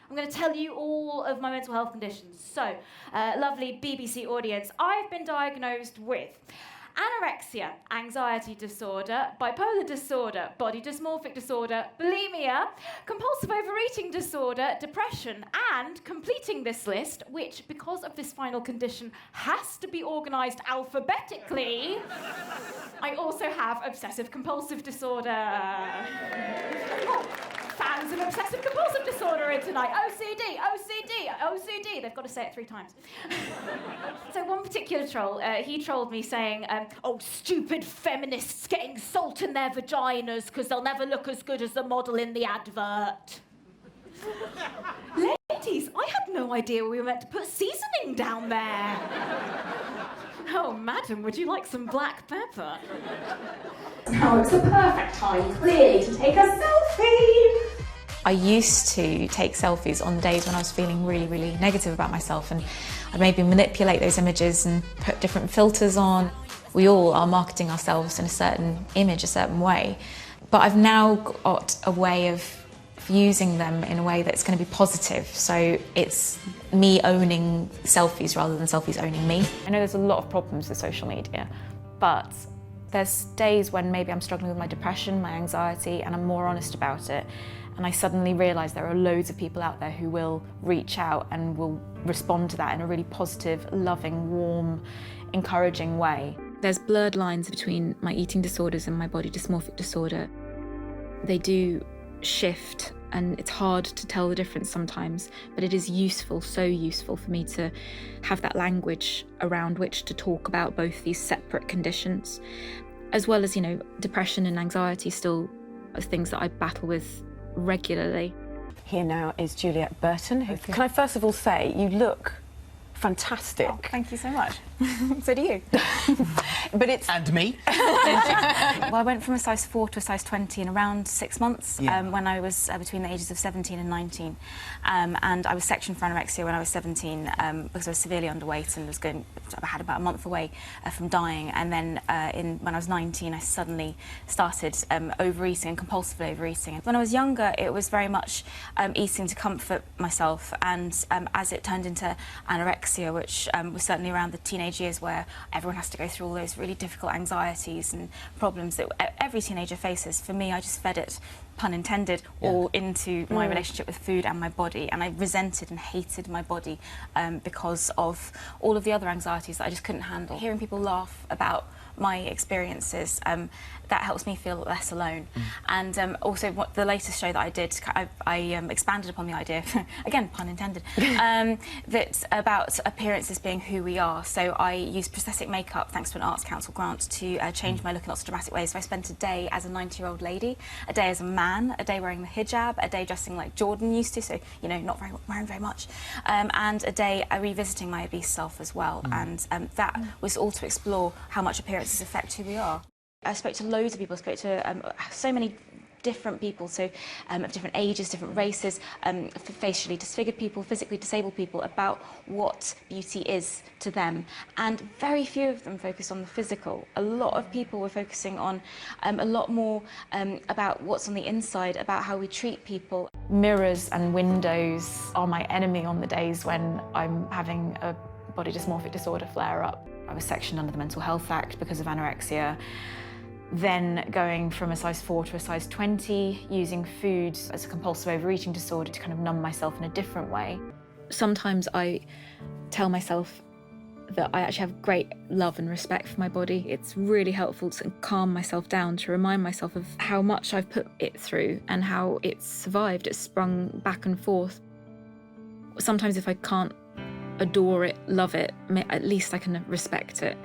I'm going to tell you all of my mental health conditions. So, lovely BBC audience, I've been diagnosed with anorexia, anxiety disorder, bipolar disorder, body dysmorphic disorder, bulimia, compulsive overeating disorder, depression, and completing this list, which, because of this final condition, has to be organised alphabetically, I also have obsessive compulsive disorder. Fans of obsessive compulsive disorder in tonight. OCD, OCD, OCD. They've got to say it 3 times. So one particular troll, he trolled me saying, oh, stupid feminists getting salt in their vaginas because they'll never look as good as the model in the advert. Ladies, I had no idea we were meant to put seasoning down there. Oh, madam, would you like some black pepper? Now it's the perfect time, clearly, to take a selfie. I used to take selfies on days when I was feeling really, really negative about myself, and I'd maybe manipulate those images and put different filters on. We all are marketing ourselves in a certain image, a certain way, but I've now got a way of using them in a way that's going to be positive. So it's me owning selfies rather than selfies owning me. I know there's a lot of problems with social media, but there's days when maybe I'm struggling with my depression, my anxiety, and I'm more honest about it. And I suddenly realise there are loads of people out there who will reach out and will respond to that in a really positive, loving, warm, encouraging way. There's blurred lines between my eating disorders and my body dysmorphic disorder. They do shift, and it's hard to tell the difference sometimes, but it is useful, so useful for me to have that language around which to talk about both these separate conditions, as well as, you know, depression and anxiety still are things that I battle with regularly. Here now is Juliette Burton. Can I first of all say, you look fantastic. Oh, thank you so much. So do you. But it's... And me. Well, I went from a size 4 to a size 20 in around 6 months, Yeah. when I was between the ages of 17 and 19. And I was sectioned for anorexia when I was 17 because I was severely underweight and I had about a month away from dying. And then when I was 19, I suddenly started overeating and compulsively overeating. When I was younger, it was very much eating to comfort myself. And as it turned into anorexia, which was certainly around the teenage years where everyone has to go through all those really difficult anxieties and problems that every teenager faces. For me, I just fed it, pun intended, all into my relationship with food and my body, and I resented and hated my body because of all of the other anxieties that I just couldn't handle. Hearing people laugh about my experiences, that helps me feel less alone. And also the latest show that I did, I expanded upon the idea, again, pun intended, that about appearances being who we are. So I used prosthetic makeup, thanks to an Arts Council grant, to change my look in lots of dramatic ways. So I spent a day as a 90-year-old lady, a day as a man, a day wearing the hijab, a day dressing like Jordan used to, so, you know, not wearing very much, and a day revisiting my obese self as well. And that was all to explore how much appearances affect who we are. I spoke to loads of people, I spoke to so many different people, so of different ages, different races, facially disfigured people, physically disabled people, about what beauty is to them. And very few of them focused on the physical. A lot of people were focusing on a lot more about what's on the inside, about how we treat people. Mirrors and windows are my enemy on the days when I'm having a body dysmorphic disorder flare up. I was sectioned under the Mental Health Act because of anorexia. Then going from a size 4 to a size 20, using food as a compulsive overeating disorder to kind of numb myself in a different way. Sometimes I tell myself that I actually have great love and respect for my body. It's really helpful to calm myself down, to remind myself of how much I've put it through and how it's survived, it's sprung back and forth. Sometimes if I can't adore it, love it, at least I can respect it.